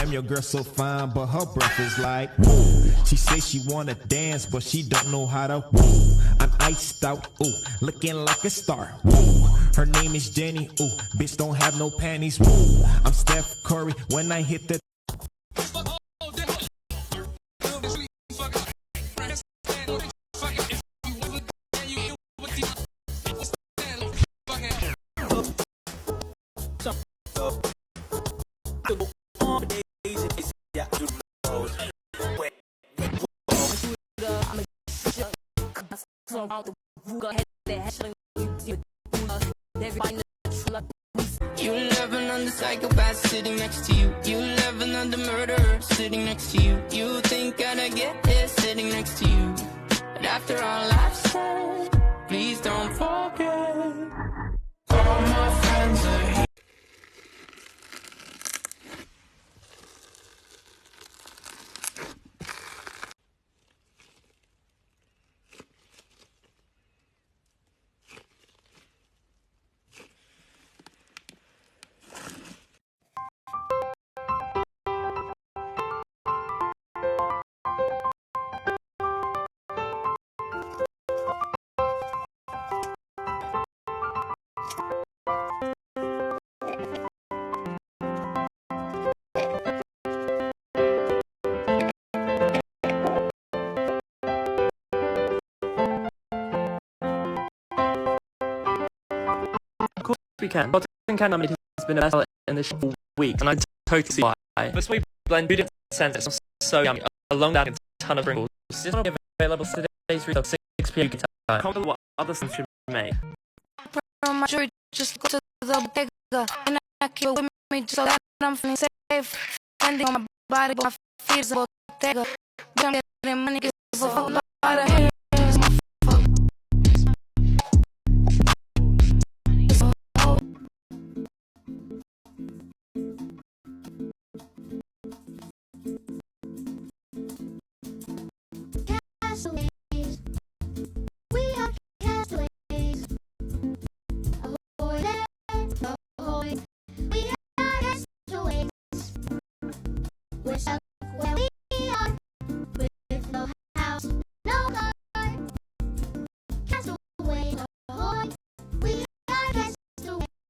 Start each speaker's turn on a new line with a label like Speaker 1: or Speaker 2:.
Speaker 1: Damn, your girl so fine, but her breath is like whoa. She say she wanna dance, but she don't know how to whoa. I'm iced out, ooh, looking like a star. Whoa. Her name is Jenny, ooh, bitch don't have no panties. Whoa. I'm Steph Curry when I hit the.
Speaker 2: You love another psychopath sitting next to you. You love another murderer sitting next to you. You think I'd get here sitting next to you. But after all I've said, please don't forget. All my friends are here.
Speaker 3: We can. Cotton Candy has been a bestseller in the shop for weeks, and I totally see why. The sweet blend ingredient sense is so yummy, along with a ton of sprinkles. This is available today's retail 6 p.m. time. Comment what other sense should be made.
Speaker 4: From my jury, just go to the bodega, and I keep it with me just so that I'm feeling safe. Standing on my body, but my feet is a bodega. But I'm getting money, give a fuck about the hair.
Speaker 5: We're stuck